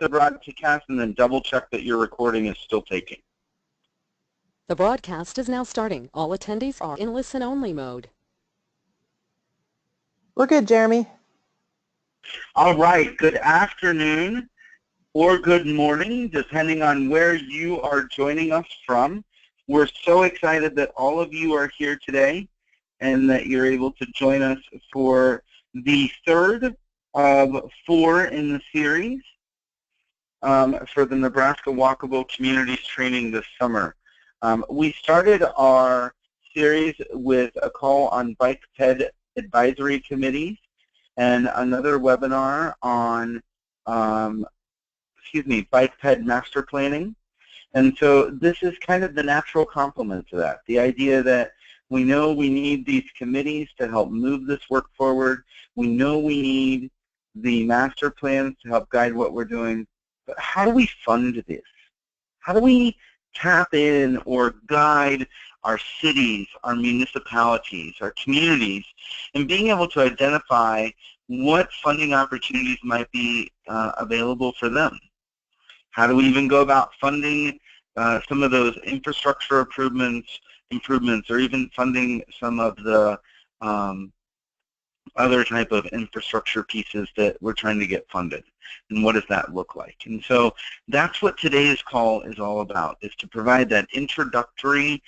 the broadcast and then double check that your recording is still taking. The broadcast is now starting. All attendees are in listen-only mode. We're good, Jeremy. All right, good afternoon or good morning, depending on where you are joining us from. We're so excited that all of you are here today and that you're able to join us for the third of 4 in the series for the Nebraska Walkable Communities Training this summer. We started our series with a call on bike ped advisory committees and another webinar on bike ped master planning. And so this is kind of the natural complement to that, the idea that we know we need these committees to help move this work forward. We know we need the master plans to help guide what we're doing. But how do we fund this? How do we tap in or guide our cities, our municipalities, our communities, and being able to identify what funding opportunities might be available for them? How do we even go about funding some of those infrastructure improvements, or even funding some of the other type of infrastructure pieces that we're trying to get funded? And what does that look like? And so that's what today's call is all about, is to provide that introductory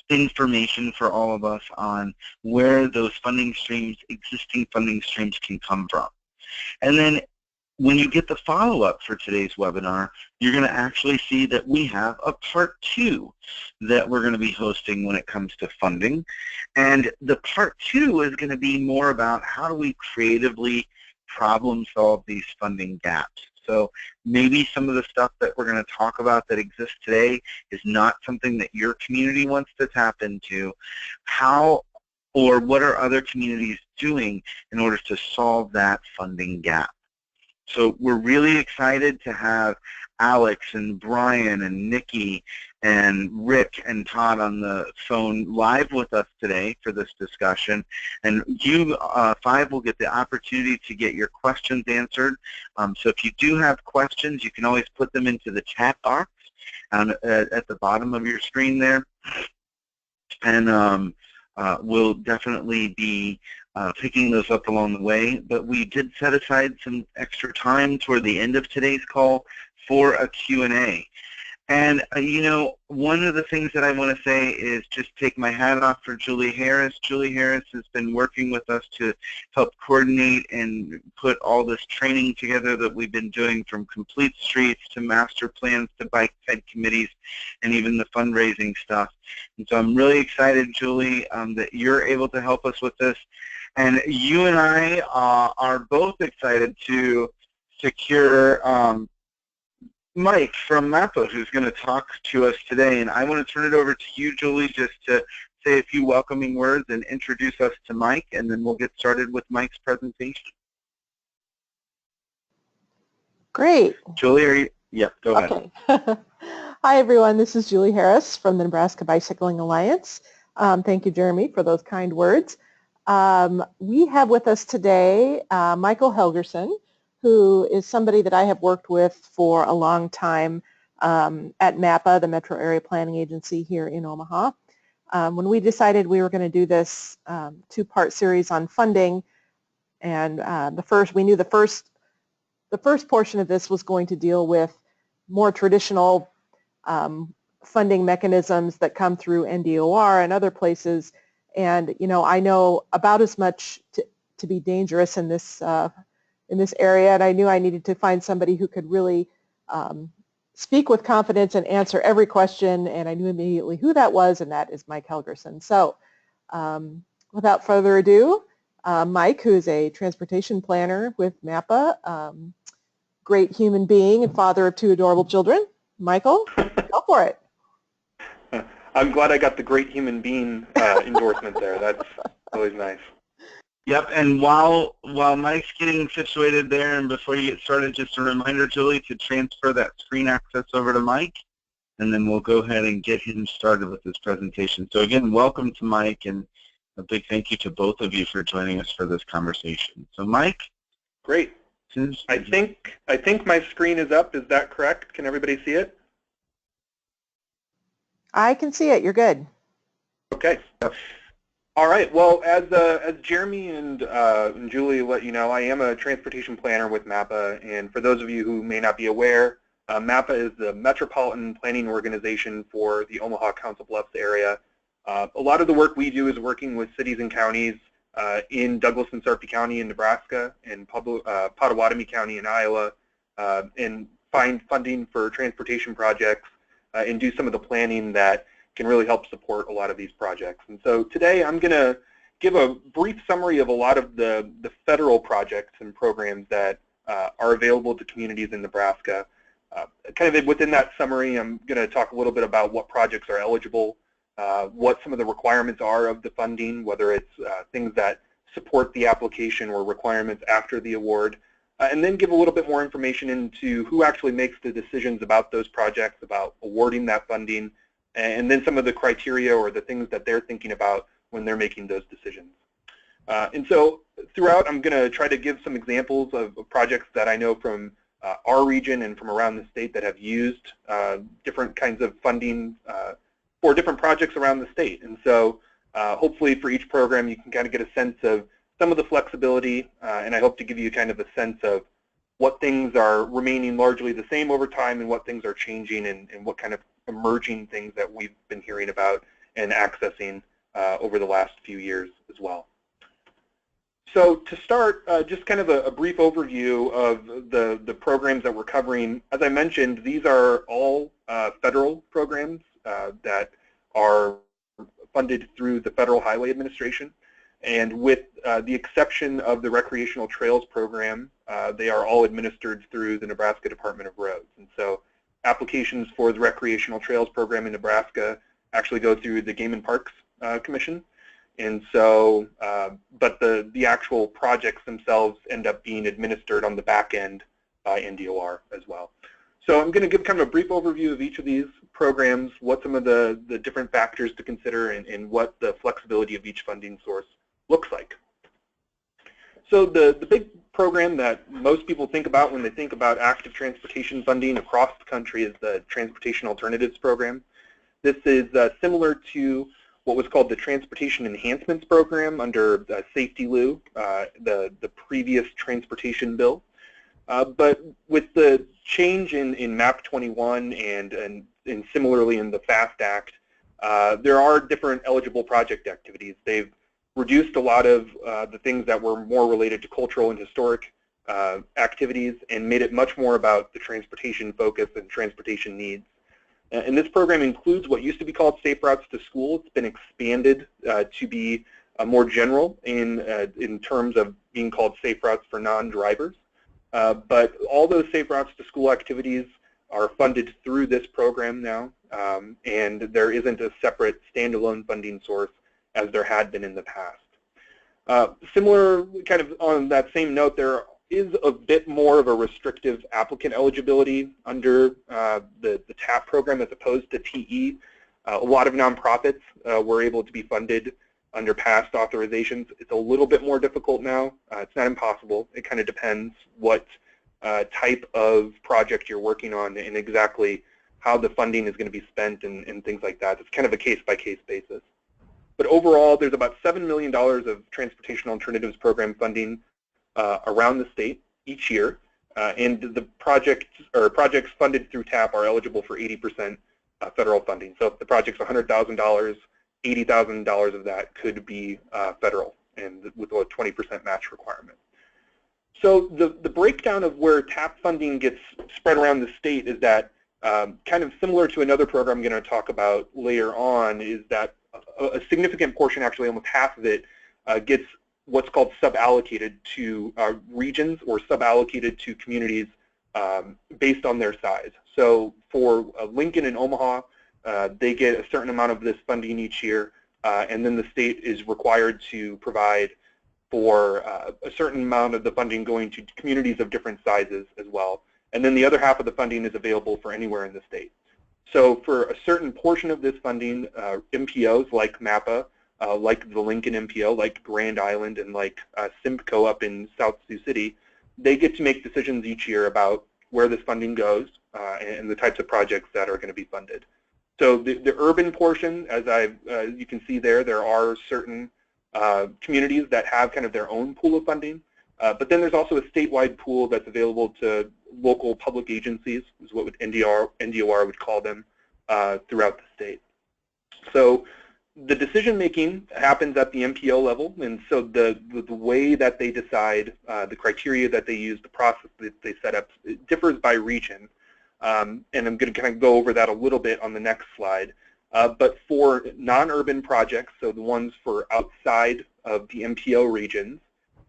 information for all of us on where those funding streams, existing funding streams, can come from. And then when you get the follow-up for today's webinar, you're going to actually see that we have a part 2 that we're going to be hosting when it comes to funding. And the part 2 is going to be more about how do we creatively problem solve these funding gaps. So maybe some of the stuff that we're going to talk about that exists today is not something that your community wants to tap into. How or what are other communities doing in order to solve that funding gap? So we're really excited to have Alex and Brian and Nikki and Rick and Todd on the phone live with us today for this discussion. And you 5 will get the opportunity to get your questions answered. So if you do have questions, you can always put them into the chat box at the bottom of your screen there. And we'll definitely be picking those up along the way. But we did set aside some extra time toward the end of today's call for a Q&A. And, you know, one of the things that I want to say is just take my hat off for Julie Harris. Julie Harris has been working with us to help coordinate and put all this training together that we've been doing, from complete streets to master plans to bike ped committees and even the fundraising stuff. And so I'm really excited, Julie, that you're able to help us with this. And you and I are both excited to secure Mike from MAPA, who's going to talk to us today. And I want to turn it over to you, Julie, just to say a few welcoming words and introduce us to Mike, and then we'll get started with Mike's presentation. Great. Julie, are you? Yep, go ahead. Okay. Hi, everyone. This is Julie Harris from the Nebraska Bicycling Alliance. Thank you, Jeremy, for those kind words. We have with us today Michael Helgerson, who is somebody that I have worked with for a long time at MAPA, the Metro Area Planning Agency here in Omaha. When we decided we were going to do this 2-part series on funding, and we knew the first portion of this was going to deal with more traditional funding mechanisms that come through NDOR and other places. And, you know, I know about as much to be dangerous in this area, and I knew I needed to find somebody who could really speak with confidence and answer every question, and I knew immediately who that was, and that is Mike Helgerson. So without further ado, Mike, who's a transportation planner with MAPA, great human being and father of 2 adorable children. Michael, go for it. I'm glad I got the great human being endorsement there. That's always nice. Yep, and while Mike's getting situated there, and before you get started, just a reminder, Julie, to transfer that screen access over to Mike, and then we'll go ahead and get him started with his presentation. So again, welcome to Mike, and a big thank you to both of you for joining us for this conversation. So Mike? Great. I think my screen is up. Is that correct? Can everybody see it? I can see it. You're good. Okay. All right. Well, as Jeremy and Julie let you know, I am a transportation planner with MAPA, and for those of you who may not be aware, MAPA is the Metropolitan Planning Organization for the Omaha Council Bluffs area. A lot of the work we do is working with cities and counties in Douglas and Sarpy County in Nebraska and Pottawatomie County in Iowa, and find funding for transportation projects and do some of the planning that can really help support a lot of these projects. And so today I'm going to give a brief summary of a lot of the federal projects and programs that are available to communities in Nebraska. Kind of within that summary, I'm going to talk a little bit about what projects are eligible, what some of the requirements are of the funding, whether it's things that support the application or requirements after the award, and then give a little bit more information into who actually makes the decisions about those projects, about awarding that funding, and then some of the criteria or the things that they're thinking about when they're making those decisions. And so throughout, I'm going to try to give some examples of projects that I know from our region and from around the state that have used different kinds of funding for different projects around the state. And so hopefully for each program, you can kind of get a sense of some of the flexibility, and I hope to give you kind of a sense of what things are remaining largely the same over time and what things are changing and what kind of emerging things that we've been hearing about and accessing over the last few years as well. So to start, just kind of a brief overview of the programs that we're covering. As I mentioned, these are all federal programs that are funded through the Federal Highway Administration. And with the exception of the Recreational Trails Program, they are all administered through the Nebraska Department of Roads. And so applications for the Recreational Trails Program in Nebraska actually go through the Game and Parks Commission. And so, but the actual projects themselves end up being administered on the back end by NDOR as well. So I'm going to give kind of a brief overview of each of these programs, what some of the different factors to consider, and what the flexibility of each funding source looks like. So the big program that most people think about when they think about active transportation funding across the country is the Transportation Alternatives Program. This is similar to what was called the Transportation Enhancements Program under Safety Lou, the previous transportation bill. But with the change in MAP 21 and similarly in the FAST Act, there are different eligible project activities. They've reduced a lot of the things that were more related to cultural and historic activities and made it much more about the transportation focus and transportation needs. And this program includes what used to be called Safe Routes to School. It's been expanded to be more general in terms of being called Safe Routes for non-drivers. But all those Safe Routes to School activities are funded through this program now, and there isn't a separate standalone funding source as there had been in the past. Similar, kind of on that same note, there is a bit more of a restrictive applicant eligibility under the TAP program as opposed to TE. A lot of nonprofits were able to be funded under past authorizations. It's a little bit more difficult now. It's not impossible. It kind of depends what type of project you're working on and exactly how the funding is going to be spent and things like that. It's kind of a case-by-case basis. But overall, there's about $7 million of Transportation Alternatives Program funding around the state each year, and the projects funded through TAP are eligible for 80% federal funding. So if the project's $100,000, $80,000 of that could be federal, and with a 20% match requirement. So the breakdown of where TAP funding gets spread around the state is that kind of similar to another program I'm going to talk about later on, is that a significant portion, actually almost half of it, gets what's called sub-allocated to regions or sub-allocated to communities based on their size. So for Lincoln and Omaha, they get a certain amount of this funding each year, and then the state is required to provide for a certain amount of the funding going to communities of different sizes as well. And then the other half of the funding is available for anywhere in the state. So for a certain portion of this funding, MPOs like MAPA, like the Lincoln MPO, like Grand Island, and like Simcoe up in South Sioux City, they get to make decisions each year about where this funding goes and the types of projects that are going to be funded. So the urban portion, as you can see there are certain communities that have kind of their own pool of funding, but then there's also a statewide pool that's available to local public agencies, is what NDOR would call them, throughout the state. So the decision making happens at the MPO level, and so the way that they decide, the criteria that they use, the process that they set up, it differs by region. And I'm going to kind of go over that a little bit on the next slide. But for non-urban projects, so the ones for outside of the MPO regions,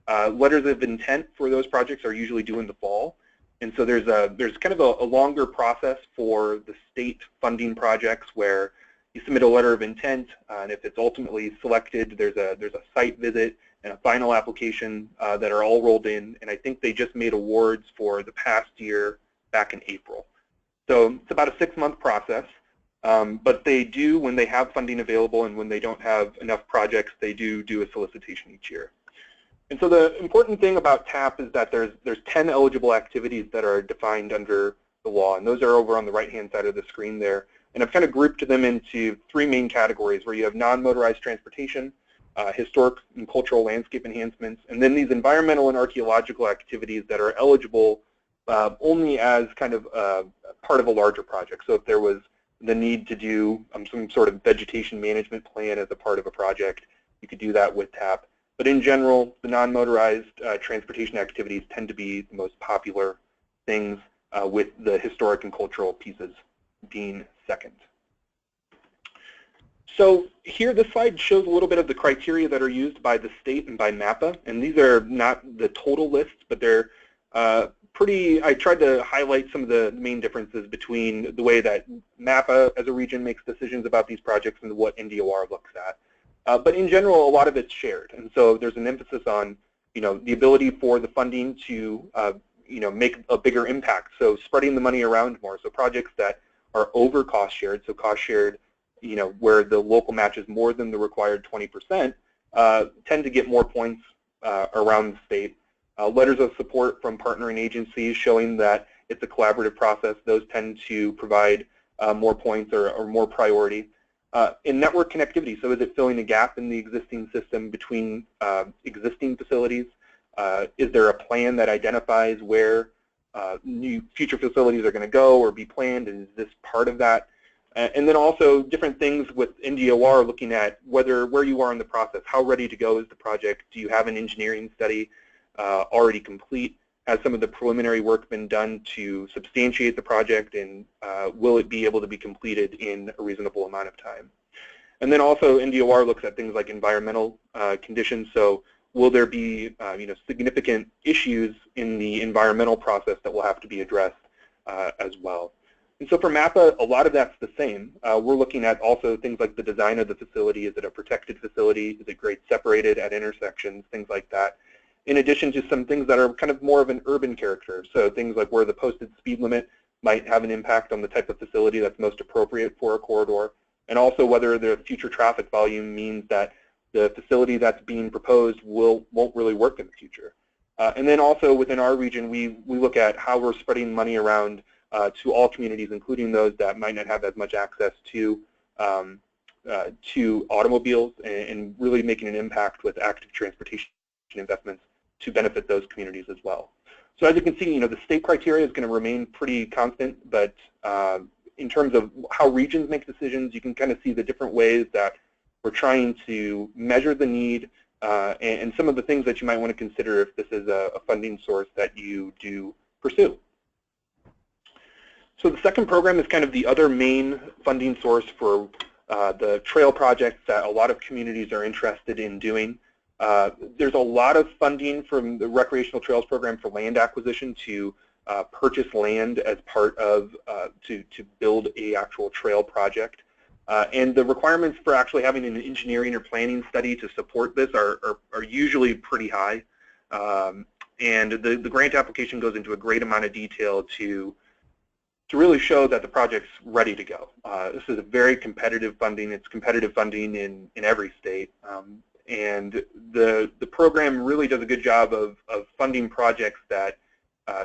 letters of intent for those projects are usually due in the fall. And so there's kind of a longer process for the state funding projects where you submit a letter of intent, and if it's ultimately selected, there's a site visit and a final application that are all rolled in. And I think they just made awards for the past year back in April. So it's about a 6-month process, but they do, when they have funding available and when they don't have enough projects, they do a solicitation each year. And so the important thing about TAP is that there's 10 eligible activities that are defined under the law, and those are over on the right-hand side of the screen there. And I've kind of grouped them into 3 main categories, where you have non-motorized transportation, historic and cultural landscape enhancements, and then these environmental and archaeological activities that are eligible only as kind of part of a larger project. So if there was the need to do some sort of vegetation management plan as a part of a project, you could do that with TAP. But in general, the non-motorized transportation activities tend to be the most popular things, with the historic and cultural pieces being second. So here, this slide shows a little bit of the criteria that are used by the state and by MAPA, and these are not the total list, but they're I tried to highlight some of the main differences between the way that MAPA as a region makes decisions about these projects and what NDOR looks at. But in general, a lot of it's shared, and so there's an emphasis on, the ability for the funding to, make a bigger impact. So spreading the money around more. So projects that are over cost shared, so cost shared, where the local match is more than the required 20%, tend to get more points around the state. Letters of support from partnering agencies showing that it's a collaborative process, those tend to provide more points or more priority. In network connectivity, so is it filling a gap in the existing system between existing facilities? Is there a plan that identifies where new future facilities are going to go or be planned, and is this part of that? And then also different things with NDOR, looking at where you are in the process. How ready to go is the project? Do you have an engineering study already complete? Has some of the preliminary work been done to substantiate the project, and will it be able to be completed in a reasonable amount of time? And then also NDOR looks at things like environmental conditions. So will there be significant issues in the environmental process that will have to be addressed as well? And so for MAPA, a lot of that's the same. We're looking at also things like the design of the facility. Is it a protected facility? Is it grade separated at intersections? Things like that. In addition to some things that are kind of more of an urban character. So things like where the posted speed limit might have an impact on the type of facility that's most appropriate for a corridor, and also whether the future traffic volume means that the facility that's being proposed won't really work in the future. And then also within our region, we look at how we're spreading money around to all communities, including those that might not have as much access to automobiles, and really making an impact with active transportation investments to benefit those communities as well. So as you can see, the state criteria is going to remain pretty constant, but in terms of how regions make decisions, you can kind of see the different ways that we're trying to measure the need and some of the things that you might want to consider if this is a funding source that you do pursue. So the second program is kind of the other main funding source for the trail projects that a lot of communities are interested in doing. There's a lot of funding from the Recreational Trails Program for land acquisition to purchase land as part of, to build a actual trail project. And the requirements for actually having an engineering or planning study to support this are usually pretty high. And the grant application goes into a great amount of detail to really show that the project's ready to go. This is a very competitive funding. It's competitive funding in every state. And the program really does a good job of funding projects that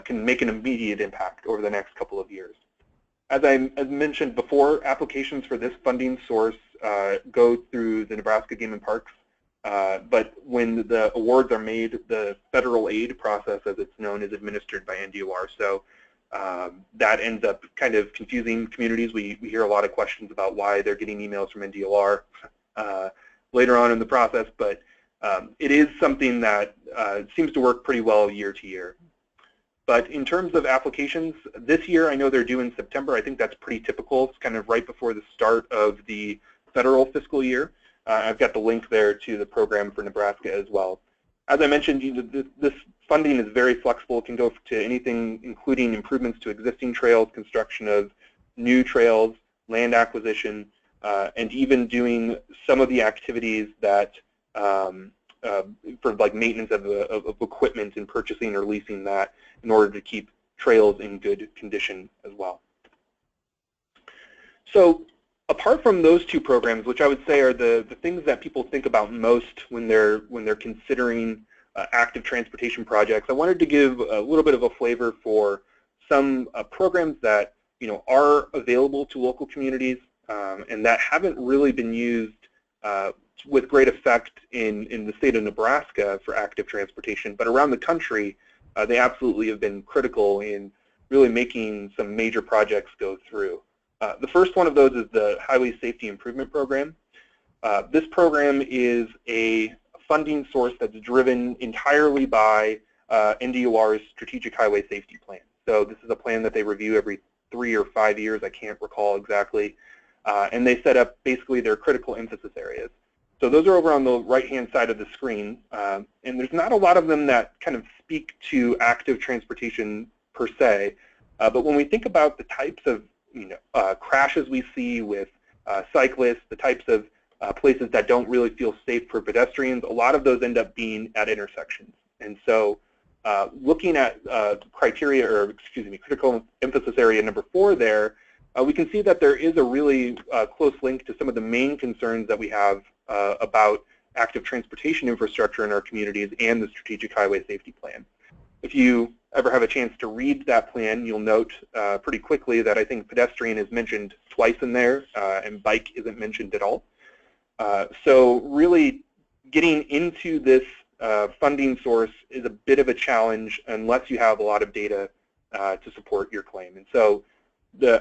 can make an immediate impact over the next couple of years. As I mentioned before, applications for this funding source go through the Nebraska Game and Parks, but when the awards are made, the federal aid process, as it's known, is administered by NDOR. So that ends up kind of confusing communities. We hear a lot of questions about why they're getting emails from NDOR later on in the process, but it is something that seems to work pretty well year to year. But in terms of applications, this year I know they're due in September. I think that's pretty typical. It's kind of right before the start of the federal fiscal year. I've got the link there to the program for Nebraska as well. As I mentioned, this funding is very flexible. It can go to anything including improvements to existing trails, construction of new trails, land acquisition, and even doing some of the activities that for like maintenance of equipment and purchasing or leasing that in order to keep trails in good condition as well. So apart from those two programs, which I would say are the things that people think about most when they're considering active transportation projects, I wanted to give a little bit of a flavor for some programs that are available to local communities and that haven't really been used with great effect in the state of Nebraska for active transportation, but around the country they absolutely have been critical in really making some major projects go through. The first one of those is the Highway Safety Improvement Program. This program is a funding source that's driven entirely by NDOR's Strategic Highway Safety Plan. So this is a plan that they review every 3 or 5 years, I can't recall exactly, and they set up basically their critical emphasis areas. So those are over on the right-hand side of the screen, and there's not a lot of them that kind of speak to active transportation per se, but when we think about the types of crashes we see with cyclists, the types of places that don't really feel safe for pedestrians, a lot of those end up being at intersections. And so looking at critical emphasis area number 4 there, we can see that there is a really close link to some of the main concerns that we have about active transportation infrastructure in our communities and the Strategic Highway Safety Plan. If you ever have a chance to read that plan, you'll note pretty quickly that I think pedestrian is mentioned twice in there and bike isn't mentioned at all. So really getting into this funding source is a bit of a challenge unless you have a lot of data to support your claim. And so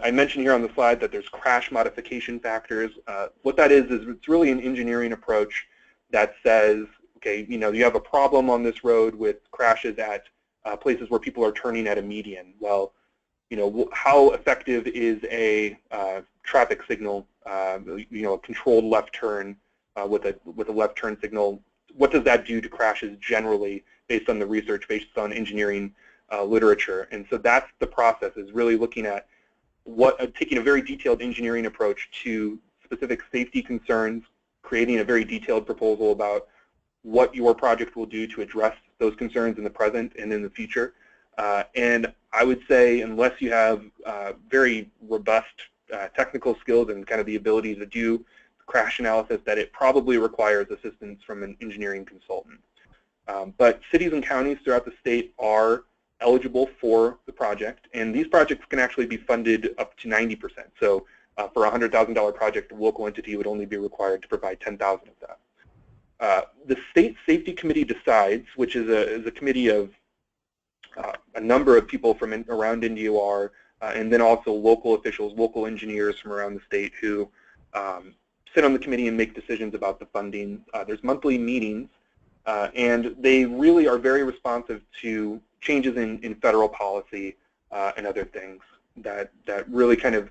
I mentioned here on the slide that there's crash modification factors. What that is it's really an engineering approach that says, okay, you have a problem on this road with crashes at places where people are turning at a median. Well, how effective is a traffic signal, a controlled left turn with a left turn signal? What does that do to crashes generally based on the research, based on engineering literature? And so that's the process, is really looking at taking a very detailed engineering approach to specific safety concerns, creating a very detailed proposal about what your project will do to address those concerns in the present and in the future. And I would say unless you have very robust technical skills and kind of the ability to do crash analysis, that it probably requires assistance from an engineering consultant. But cities and counties throughout the state are eligible for the project, and these projects can actually be funded up to 90%. So for a $100,000 project, a local entity would only be required to provide $10,000 of that. The State Safety Committee decides, which is a committee of a number of people from around NDOR, and then also local officials, local engineers from around the state who sit on the committee and make decisions about the funding. There's monthly meetings, and they really are very responsive to changes in federal policy and other things that really kind of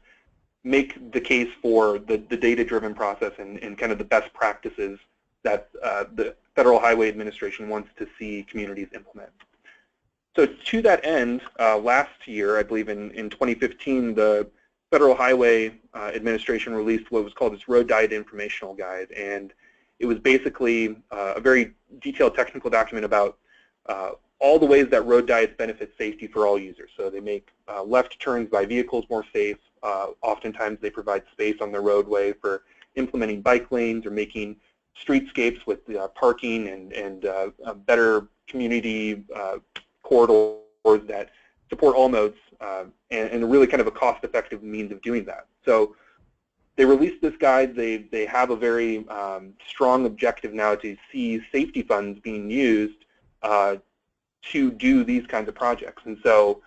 make the case for the data-driven process and kind of the best practices that the Federal Highway Administration wants to see communities implement. So to that end, last year, I believe in 2015, the Federal Highway Administration released what was called its Road Diet Informational Guide, and it was basically a very detailed technical document about all the ways that road diets benefit safety for all users. So they make left turns by vehicles more safe. Oftentimes they provide space on the roadway for implementing bike lanes or making streetscapes with parking and better community corridors that support all modes, and really kind of a cost-effective means of doing that. So they released this guide. They have a very strong objective now to see safety funds being used to do these kinds of projects. And so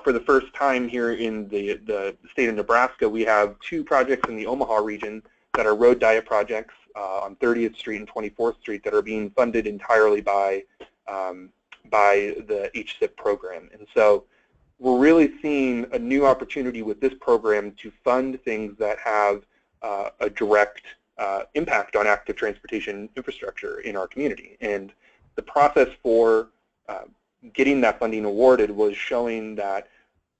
for the first time here in the state of Nebraska, we have 2 projects in the Omaha region that are road diet projects on 30th Street and 24th Street that are being funded entirely by the HSIP program. And so we're really seeing a new opportunity with this program to fund things that have a direct impact on active transportation infrastructure in our community. And the process for getting that funding awarded was showing that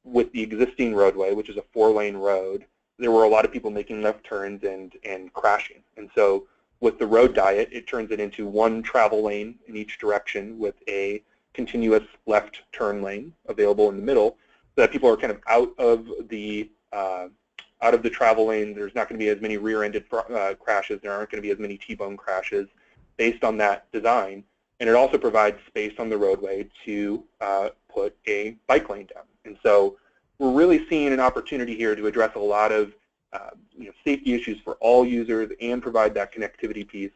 with the existing roadway, which is a 4-lane road, there were a lot of people making left turns and crashing. And so with the road diet, it turns it into 1 travel lane in each direction with a continuous left turn lane available in the middle, so that people are kind of out of the travel lane. There's not going to be as many rear-ended crashes. There aren't going to be as many T-bone crashes based on that design. And it also provides space on the roadway to put a bike lane down. And so we're really seeing an opportunity here to address a lot of safety issues for all users and provide that connectivity piece.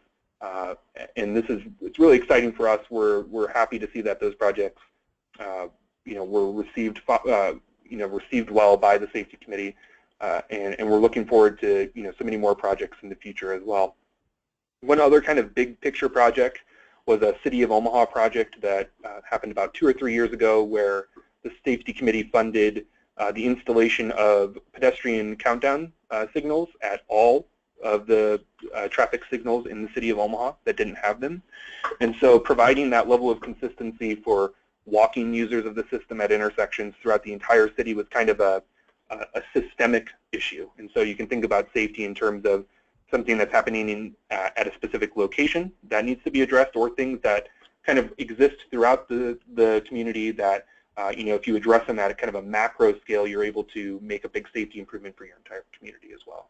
And it's really exciting for us. We're happy to see that those projects were received well by the safety committee, and we're looking forward to so many more projects in the future as well. One other kind of big picture project was a City of Omaha project that happened about 2 or 3 years ago, where the safety committee funded the installation of pedestrian countdown signals at all of the traffic signals in the City of Omaha that didn't have them. And so providing that level of consistency for walking users of the system at intersections throughout the entire city was kind of a systemic issue. And so you can think about safety in terms of something that's happening at a specific location that needs to be addressed, or things that kind of exist throughout the community that if you address them at kind of a macro scale, you're able to make a big safety improvement for your entire community as well.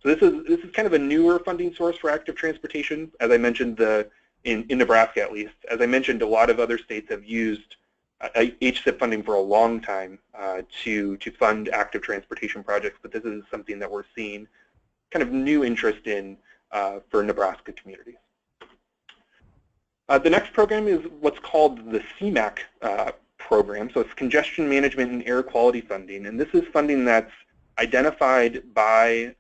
So this is kind of a newer funding source for active transportation. As I mentioned, in Nebraska at least, as I mentioned, a lot of other states have used HSIP funding for a long time to fund active transportation projects, but this is something that we're seeing kind of new interest in for Nebraska communities. The next program is what's called the CMAQ program. So it's Congestion Management and Air Quality Funding, and this is funding that's identified by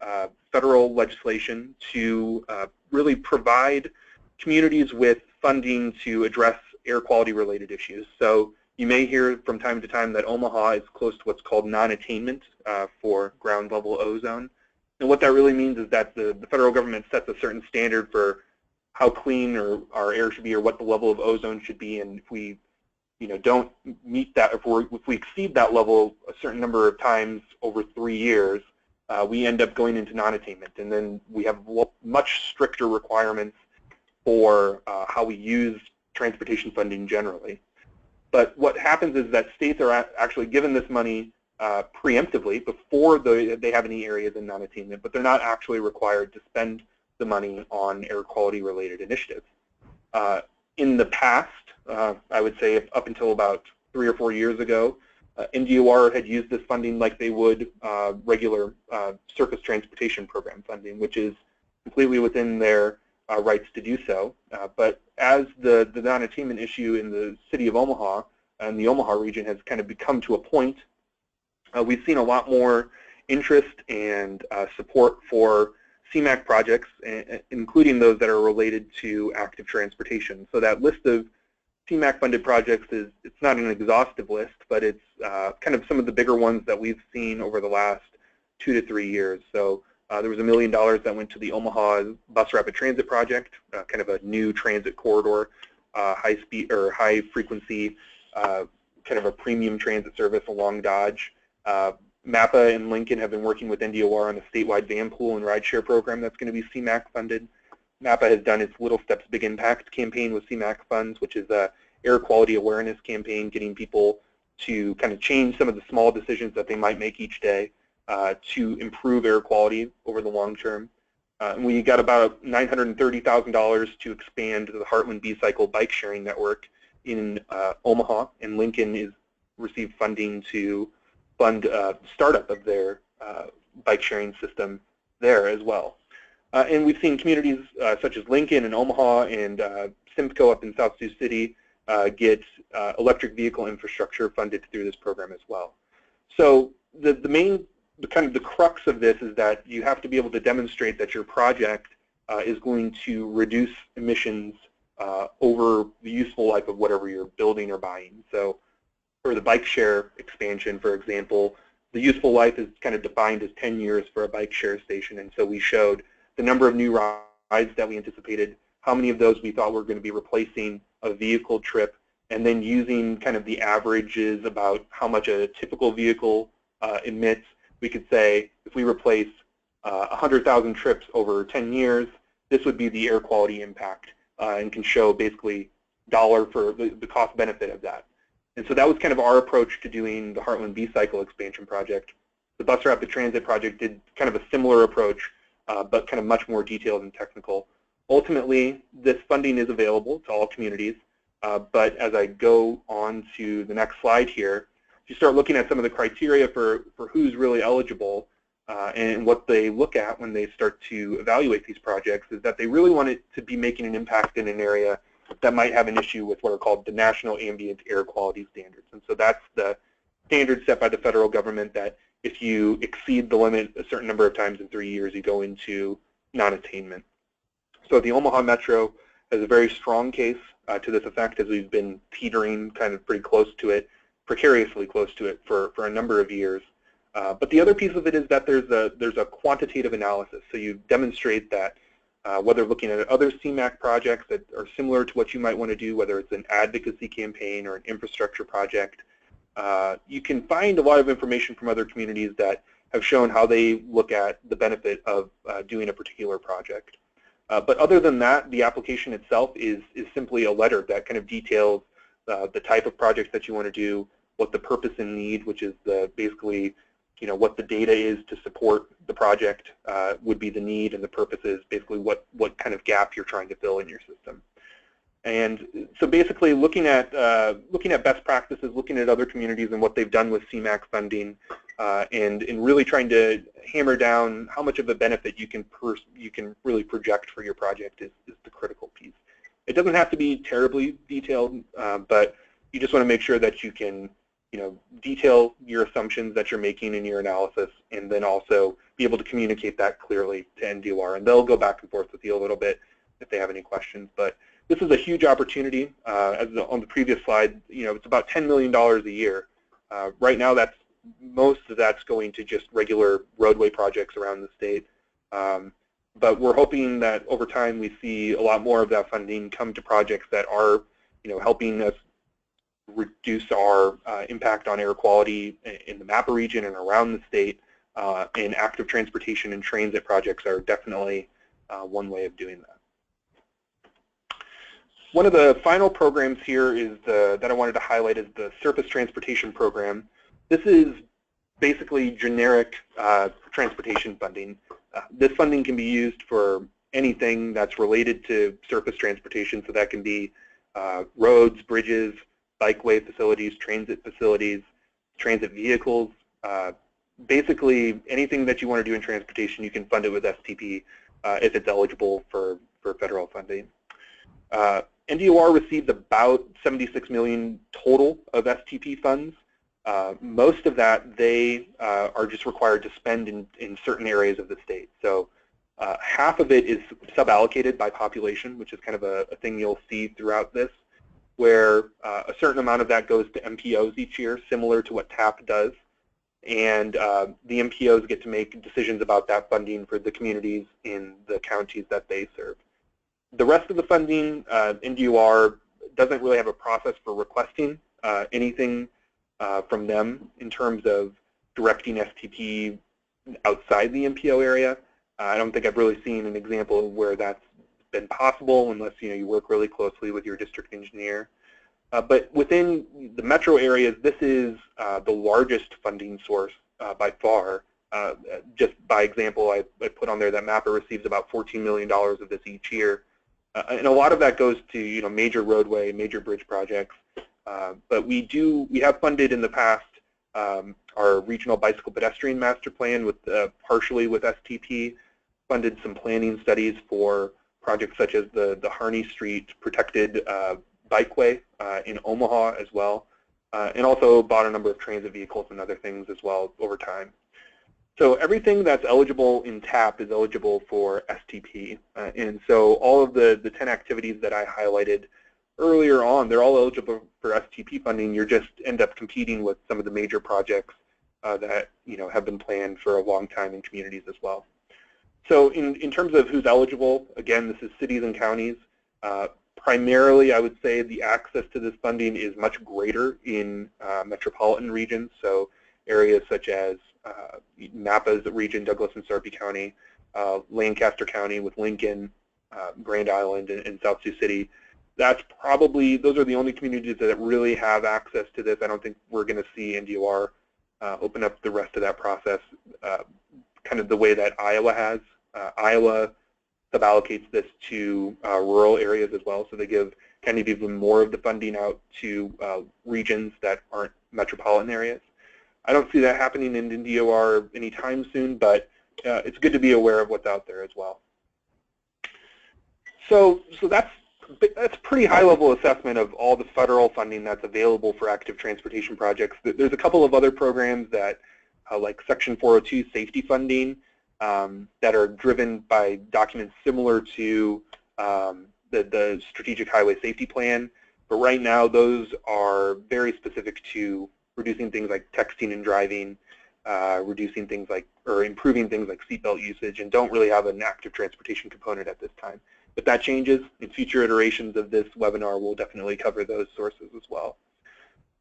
federal legislation to really provide communities with funding to address air quality related issues. So you may hear from time to time that Omaha is close to what's called non-attainment for ground level ozone. And what that really means is that the federal government sets a certain standard for how clean our air should be, or what the level of ozone should be, and if we don't meet that, if we exceed that level a certain number of times over 3 years, we end up going into non-attainment. And then we have much stricter requirements for how we use transportation funding generally. But what happens is that states are actually given this money preemptively before they have any areas in non-attainment, but they're not actually required to spend the money on air quality related initiatives. In the past, I would say up until about 3 or 4 years ago, NDOR had used this funding like they would regular surface transportation program funding, which is completely within their rights to do so. But as the non-attainment issue in the City of Omaha and the Omaha region has kind of become to a point, we've seen a lot more interest and support for CMAQ projects, including those that are related to active transportation. So that list of CMAQ funded projects it's not an exhaustive list, but it's kind of some of the bigger ones that we've seen over the last 2 to 3 years. So there was $1 million that went to the Omaha Bus Rapid Transit Project, kind of a new transit corridor, high speed or high frequency, kind of a premium transit service along Dodge. MAPA and Lincoln have been working with NDOR on a statewide van pool and rideshare program that's going to be CMAQ funded. MAPA has done its Little Steps Big Impact campaign with CMAQ funds, which is a air quality awareness campaign, getting people to kind of change some of the small decisions that they might make each day to improve air quality over the long term. We got about $930,000 to expand the Heartland B-Cycle bike sharing network in Omaha, and Lincoln is received funding to fund startup of their bike sharing system there as well. And we've seen communities such as Lincoln and Omaha and Simcoe up in South Sioux City get electric vehicle infrastructure funded through this program as well. So the kind of the crux of this is that you have to be able to demonstrate that your project is going to reduce emissions over the useful life of whatever you're building or buying. So for the bike share expansion, for example, the useful life is kind of defined as 10 years for a bike share station. And so we showed the number of new rides that we anticipated, how many of those we thought were going to be replacing a vehicle trip, and then using kind of the averages about how much a typical vehicle emits. We could say if we replace 100,000 trips over 10 years, this would be the air quality impact, and can show basically dollar for the cost benefit of that. And so that was kind of our approach to doing the Heartland B-Cycle expansion project. The Bus Rapid Transit project did kind of a similar approach, but kind of much more detailed and technical. Ultimately, this funding is available to all communities, but as I go on to the next slide here, if you start looking at some of the criteria for who's really eligible and what they look at when they start to evaluate these projects is that they really want it to be making an impact in an area that might have an issue with what are called the National Ambient Air Quality Standards. And so that's the standard set by the federal government that if you exceed the limit a certain number of times in 3 years, you go into non-attainment. So the Omaha Metro has a very strong case to this effect, as we've been teetering kind of pretty close to it, precariously close to it for a number of years. But the other piece of it is that there's a quantitative analysis. So you demonstrate that whether looking at other CMAQ projects that are similar to what you might want to do, whether it's an advocacy campaign or an infrastructure project, you can find a lot of information from other communities that have shown how they look at the benefit of doing a particular project. But other than that, the application itself is simply a letter that kind of details the type of projects that you want to do, what the purpose and need, which is basically what the data is to support the project would be the need, and the purpose is basically what kind of gap you're trying to fill in your system. And so basically looking at best practices, looking at other communities and what they've done with CMAQ funding, and really trying to hammer down how much of a benefit you can really project for your project is the critical piece. It doesn't have to be terribly detailed, but you just want to make sure that you can detail your assumptions that you're making in your analysis, and then also be able to communicate that clearly to NDOR. And they'll go back and forth with you a little bit if they have any questions. But this is a huge opportunity. As on the previous slide, it's about $10 million a year. Right now, most of that's going to just regular roadway projects around the state. But we're hoping that over time we see a lot more of that funding come to projects that are helping us reduce our impact on air quality in the Napa region and around the state, and active transportation and transit projects are definitely one way of doing that. One of the final programs here is that I wanted to highlight is the Surface Transportation Program. This is basically generic transportation funding. This funding can be used for anything that's related to surface transportation, so that can be roads, bridges, bikeway facilities, transit vehicles. Basically, anything that you want to do in transportation, you can fund it with STP if it's eligible for federal funding. NDOR received about $76 million total of STP funds. Most of that they are just required to spend in certain areas of the state. So half of it is suballocated by population, which is kind of a thing you'll see throughout this, where a certain amount of that goes to MPOs each year, similar to what TAP does. And the MPOs get to make decisions about that funding for the communities in the counties that they serve. The rest of the funding, NDOR doesn't really have a process for requesting anything from them in terms of directing STP outside the MPO area. I don't think I've really seen an example of where that's been possible unless you work really closely with your district engineer. But within the metro areas, this is the largest funding source by far Just by example, I put on there that MAPA receives about $14 million of this each year. And a lot of that goes to major roadway, major bridge projects. But we have funded in the past our regional bicycle pedestrian master plan with partially with STP, funded some planning studies for projects such as the Harney Street protected bikeway in Omaha as well, and also bought a number of transit vehicles and other things as well over time. So everything that's eligible in TAP is eligible for STP, and so all of the 10 activities that I highlighted earlier on, they're all eligible for STP funding. You just end up competing with some of the major projects that have been planned for a long time in communities as well. So in terms of who's eligible, again, this is cities and counties. Primarily, I would say the access to this funding is much greater in metropolitan regions, so areas such as MAPA's region, Douglas and Sarpy County, Lancaster County with Lincoln, Grand Island, and South Sioux City. Those are the only communities that really have access to this. I don't think we're going to see NDOR open up the rest of that process kind of the way that Iowa has. Iowa suballocates this to rural areas as well, so they give kind of even more of the funding out to regions that aren't metropolitan areas. I don't see that happening in NDOR anytime soon, but it's good to be aware of what's out there as well. So that's pretty high-level assessment of all the federal funding that's available for active transportation projects. There's a couple of other programs that, like Section 402 safety funding, that are driven by documents similar to the Strategic Highway Safety Plan. But right now, those are very specific to reducing things like texting and driving, reducing things like, or improving things like seatbelt usage, and don't really have an active transportation component at this time. If that changes, in future iterations of this webinar, we'll definitely cover those sources as well.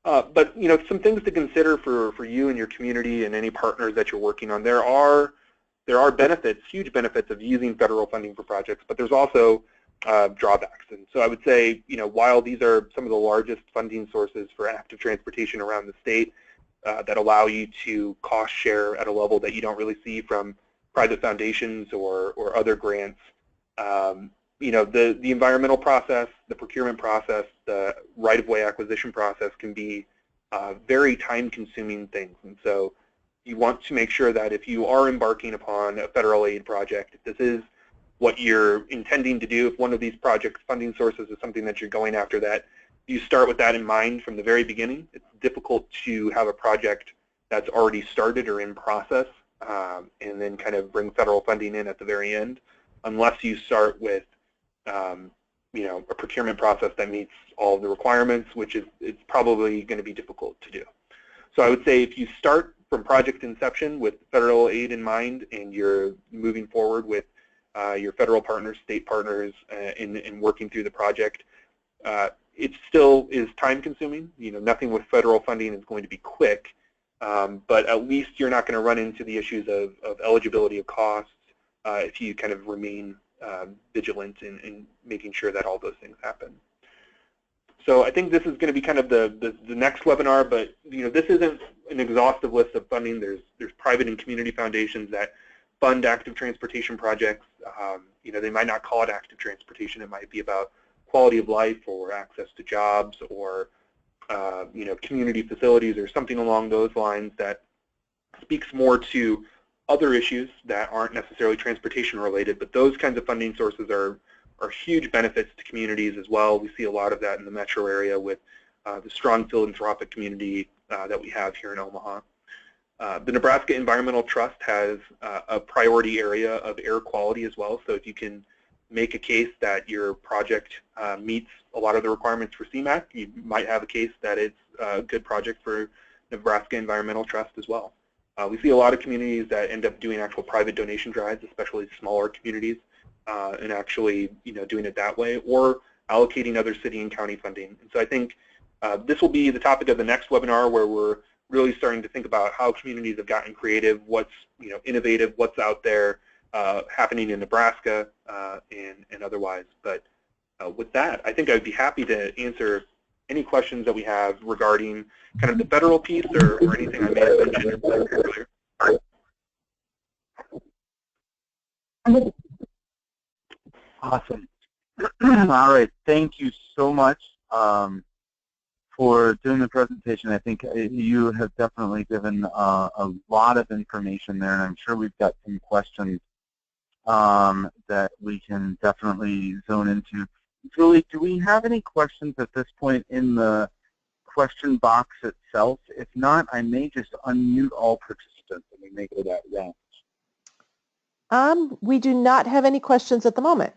But some things to consider for you and your community and any partners that you're working on. There are benefits, huge benefits of using federal funding for projects, but there's also drawbacks. And so I would say, while these are some of the largest funding sources for active transportation around the state that allow you to cost share at a level that you don't really see from private foundations or other grants, the environmental process, the procurement process, the right-of-way acquisition process can be very time-consuming things. And so you want to make sure that if you are embarking upon a federal aid project, if this is what you're intending to do, if one of these project funding sources is something that you're going after, that you start with that in mind from the very beginning. It's difficult to have a project that's already started or in process and then kind of bring federal funding in at the very end, unless you start with a procurement process that meets all of the requirements, which it's probably going to be difficult to do. So I would say if you start from project inception with federal aid in mind and you're moving forward with your federal partners, state partners in working through the project, it still is time consuming. Nothing with federal funding is going to be quick, but at least you're not going to run into the issues of eligibility of costs if you kind of remain vigilant in making sure that all those things happen. So I think this is going to be kind of the next webinar, but this isn't an exhaustive list of funding. There's private and community foundations that fund active transportation projects. They might not call it active transportation. It might be about quality of life or access to jobs or community facilities or something along those lines that speaks more to other issues that aren't necessarily transportation related, but those kinds of funding sources are huge benefits to communities as well. We see a lot of that in the metro area with the strong philanthropic community that we have here in Omaha. The Nebraska Environmental Trust has a priority area of air quality as well, so if you can make a case that your project meets a lot of the requirements for CMAQ, you might have a case that it's a good project for Nebraska Environmental Trust as well. We see a lot of communities that end up doing actual private donation drives, especially smaller communities, and actually doing it that way, or allocating other city and county funding. And so I think this will be the topic of the next webinar, where we're really starting to think about how communities have gotten creative, what's innovative, what's out there happening in Nebraska and otherwise. But with that, I think I'd be happy to answer any questions that we have regarding kind of the federal piece or anything I may have mentioned earlier. Awesome. All right. Thank you so much for doing the presentation. I think you have definitely given a lot of information there, and I'm sure we've got some questions that we can definitely zone into. Julie, do we have any questions at this point in the question box itself? If not, I may just unmute all participants and we may go that route. We do not have any questions at the moment.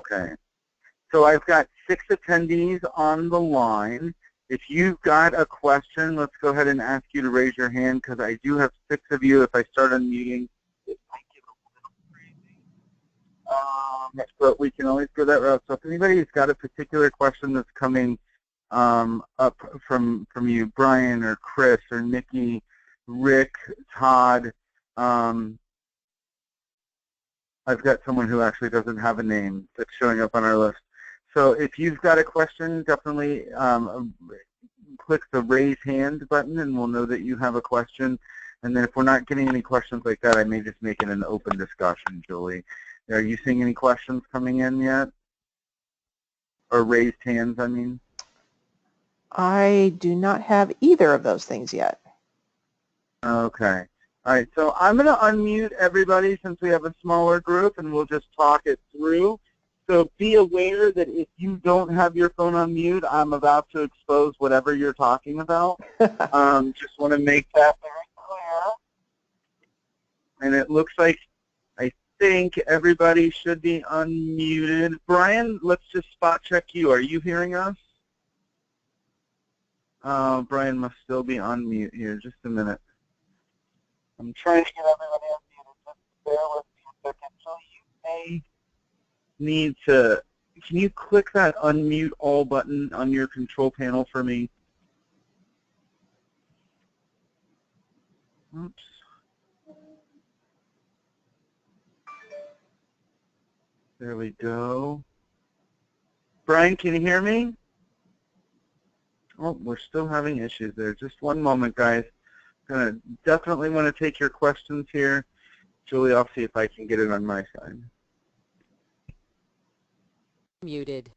Okay. So I've got 6 attendees on the line. If you've got a question, let's go ahead and ask you to raise your hand because I do have 6 of you. If I start unmuting, it might get a little crazy. But we can always go that route. So if anybody's got a particular question that's coming up from you, Brian or Chris or Nikki, Rick, Todd, I've got someone who actually doesn't have a name that's showing up on our list. So if you've got a question, definitely click the raise hand button and we'll know that you have a question. And then if we're not getting any questions like that, I may just make it an open discussion, Julie. Are you seeing any questions coming in yet? Or raised hands, I mean? I do not have either of those things yet. Okay. All right, so I'm going to unmute everybody since we have a smaller group, and we'll just talk it through. So be aware that if you don't have your phone on mute, I'm about to expose whatever you're talking about. Just want to make that very clear. And it looks like, I think everybody should be unmuted. Brian, let's just spot check you. Are you hearing us? Brian must still be on mute here. Just a minute. I'm trying to get everybody unmuted. Just bear with me a second. So you may need to, can you click that unmute all button on your control panel for me? Oops. There we go. Brian, can you hear me? Oh, we're still having issues there. Just one moment, guys. Gonna definitely want to take your questions here. Julie, I'll see if I can get it on my side. Muted.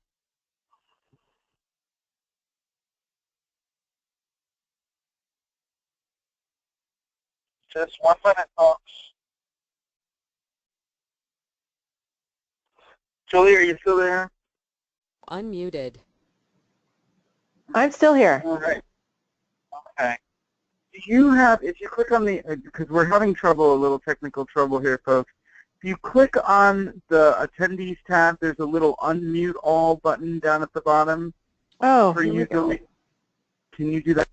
Just 1 minute, folks. Julie, are you still there? Unmuted. I'm still here. All right. Okay. Do you have, if you click on the, because we're having trouble, a little technical trouble here, folks. If you click on the attendees tab, there's a little unmute all button down at the bottom. Oh, For here we you, go. Can you do that?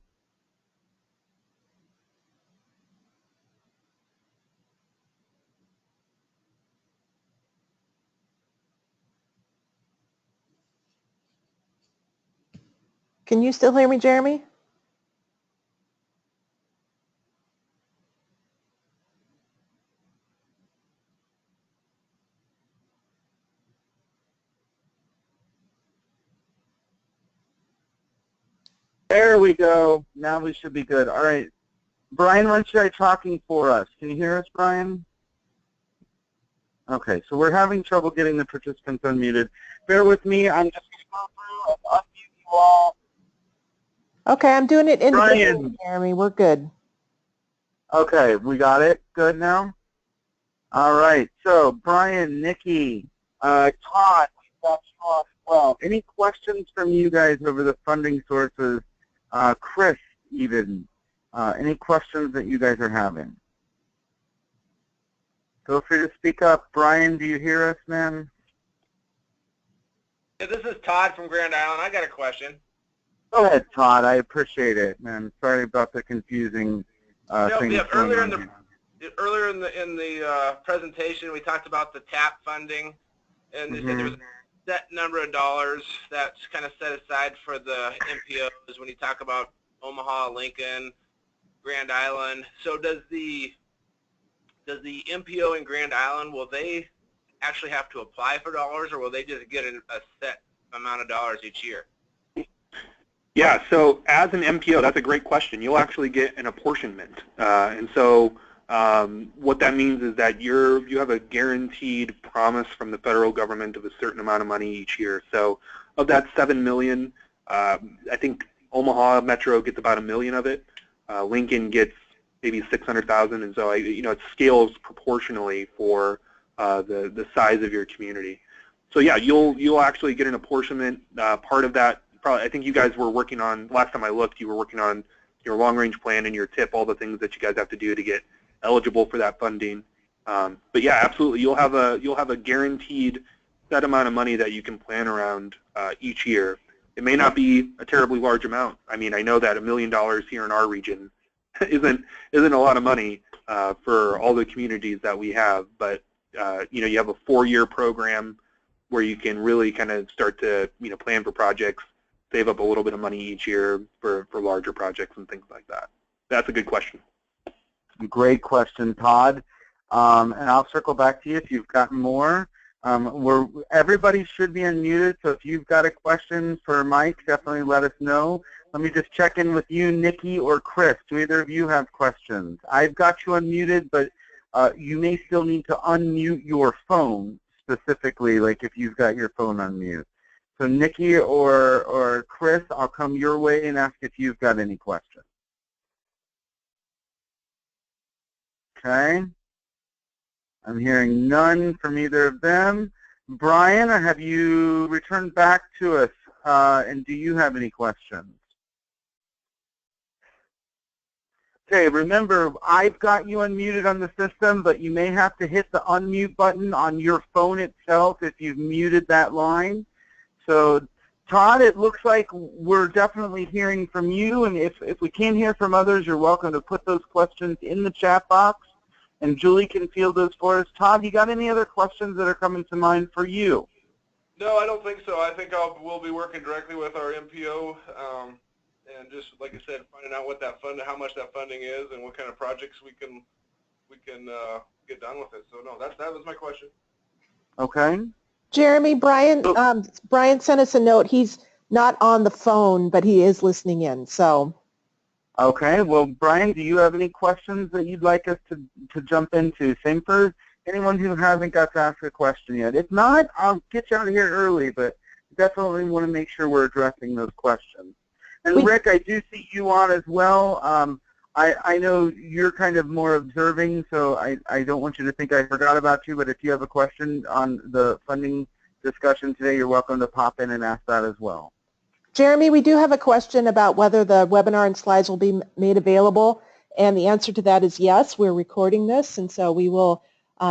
Can you still hear me, Jeremy? There we go. Now we should be good. All right. Brian, why don't you try talking for us? Can you hear us, Brian? Okay, so we're having trouble getting the participants unmuted. Bear with me. I'm just going to go through and unmute you all. Okay, I'm doing it individually, Brian. Jeremy. We're good. Okay, we got it. Good now? All right, so Brian, Nikki, Todd, we've got you on as well. Any questions from you guys over the funding sources? Chris, even. Any questions that you guys are having? Feel free to speak up. Brian, do you hear us, man? Yeah, this is Todd from Grand Island. I got a question. Go ahead, Todd. I appreciate it, man. Sorry about the confusing things. Yeah, earlier in the presentation, we talked about the TAP funding, and they said there was a set number of dollars that's kind of set aside for the MPOs when you talk about Omaha, Lincoln, Grand Island. So does the MPO in Grand Island, will they actually have to apply for dollars, or will they just get a set amount of dollars each year? Yeah, so as an MPO, that's a great question. You'll actually get an apportionment. And so What that means is that you have a guaranteed promise from the federal government of a certain amount of money each year. So of that $7 million, I think Omaha Metro gets about $1 million of it. Lincoln gets maybe 600,000, and so it scales proportionally for the size of your community. So yeah, you'll actually get an apportionment. Part of that, probably, I think you guys were working on, last time I looked, you were working on your long-range plan and your TIP, all the things that you guys have to do to get eligible for that funding. But yeah, absolutely, you'll have a guaranteed set amount of money that you can plan around each year. It may not be a terribly large amount. I mean, I know that $1 million here in our region isn't a lot of money for all the communities that we have, but you have a 4-year program where you can really kind of start to plan for projects, save up a little bit of money each year for larger projects and things like that. That's a good question. Great question, Todd. And I'll circle back to you if you've got more. Everybody should be unmuted, so if you've got a question for Mike, definitely let us know. Let me just check in with you, Nikki or Chris. Do either of you have questions? I've got you unmuted, but you may still need to unmute your phone specifically, like if you've got your phone on mute. So Nikki or Chris, I'll come your way and ask if you've got any questions. Okay. I'm hearing none from either of them. Brian, have you returned back to us, and do you have any questions? Okay, remember, I've got you unmuted on the system, but you may have to hit the unmute button on your phone itself if you've muted that line. So, Todd, it looks like we're definitely hearing from you, and if we can't hear from others, you're welcome to put those questions in the chat box, and Julie can field those for us. Todd, you got any other questions that are coming to mind for you? No, I don't think so. I think we'll be working directly with our MPO, and just like I said, finding out what that how much that funding is, and what kind of projects we can get done with it. So no, that was my question. Okay. Jeremy, Brian sent us a note. He's not on the phone, but he is listening in. So. Okay. Well, Brian, do you have any questions that you'd like us to jump into? Same for anyone who hasn't got to ask a question yet. If not, I'll get you out of here early, but definitely want to make sure we're addressing those questions. And Rick, I do see you on as well. I know you're kind of more observing, so I don't want you to think I forgot about you, but if you have a question on the funding discussion today, you're welcome to pop in and ask that as well. Jeremy, we do have a question about whether the webinar and slides will be made available, and the answer to that is yes. We're recording this, and so we will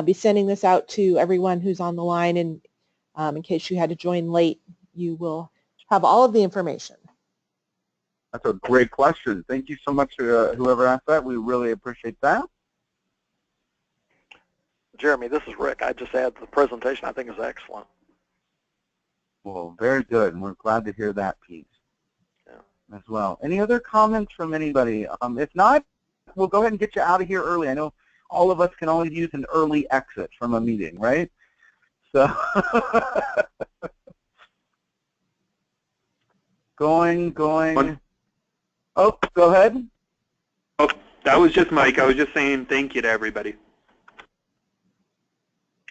be sending this out to everyone who's on the line, and in case you had to join late, you will have all of the information. That's a great question. Thank you so much to whoever asked that. We really appreciate that. Jeremy, this is Rick. I just add the presentation I think is excellent. Well, very good, and we're glad to hear that piece as well. Any other comments from anybody? If not, we'll go ahead and get you out of here early. I know all of us can always use an early exit from a meeting, right? So going. Oh, go ahead. Oh, that was just Mike. I was just saying thank you to everybody.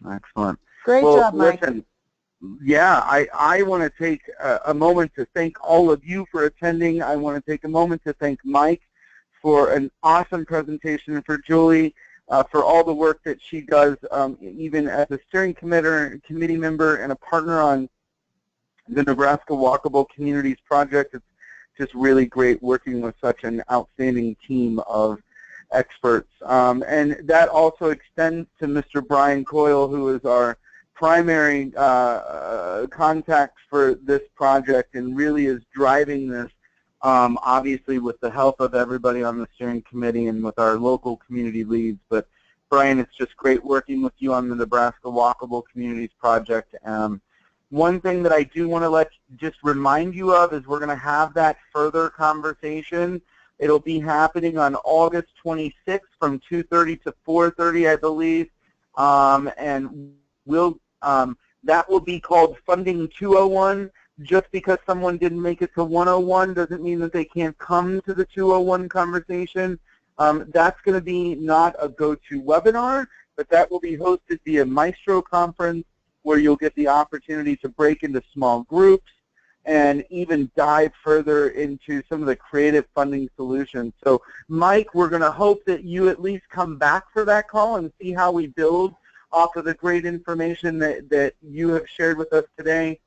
Excellent. Great job, Mike. Listen, yeah, I want to take a moment to thank all of you for attending. I want to take a moment to thank Mike for an awesome presentation, and for Julie for all the work that she does, even as a steering committee member and a partner on the Nebraska Walkable Communities Project. It's just really great working with such an outstanding team of experts. And that also extends to Mr. Brian Coyle, who is our primary contact for this project and really is driving this, obviously with the help of everybody on the steering committee and with our local community leads. But Brian, it's just great working with you on the Nebraska Walkable Communities Project. One thing that I do want to just remind you of is we're going to have that further conversation. It'll be happening on August 26th from 2:30 to 4:30, I believe, and that will be called Funding 201. Just because someone didn't make it to 101 doesn't mean that they can't come to the 201 conversation. That's going to be not a GoToWebinar, but that will be hosted via Maestro Conference, where you'll get the opportunity to break into small groups and even dive further into some of the creative funding solutions. So, Mike, we're going to hope that you at least come back for that call and see how we build off of the great information that you have shared with us today.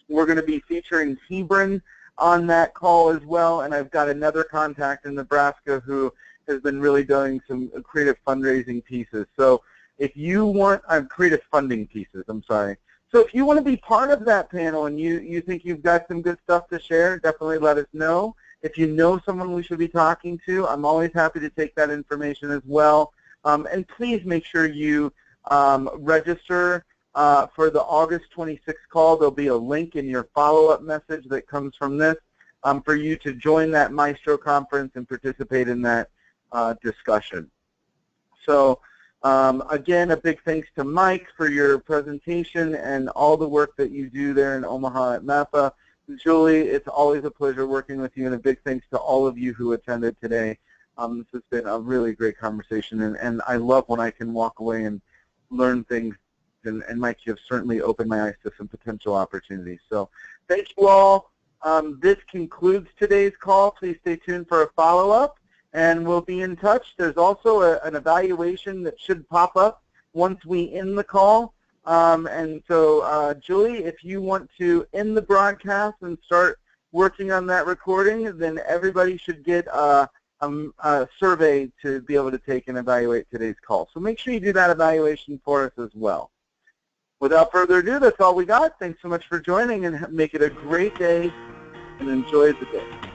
We're going to be featuring Hebron on that call as well, and I've got another contact in Nebraska who has been really doing some creative fundraising pieces. So if you want, creative funding pieces, I'm sorry. So if you want to be part of that panel and you think you've got some good stuff to share, definitely let us know. If you know someone we should be talking to, I'm always happy to take that information as well. And please make sure you register for the August 26th call. There'll be a link in your follow-up message that comes from this for you to join that Maestro conference and participate in that discussion. So again, a big thanks to Mike for your presentation and all the work that you do there in Omaha at MAPA. Julie, it's always a pleasure working with you, and a big thanks to all of you who attended today. This has been a really great conversation, and I love when I can walk away and learn things, and Mike, you have certainly opened my eyes to some potential opportunities. So thank you all. This concludes today's call. Please stay tuned for a follow-up, and we'll be in touch. There's also an evaluation that should pop up once we end the call. And so, Julie, if you want to end the broadcast and start working on that recording, then everybody should get a survey to be able to take and evaluate today's call. So make sure you do that evaluation for us as well. Without further ado, that's all we got. Thanks so much for joining, and make it a great day and enjoy the day.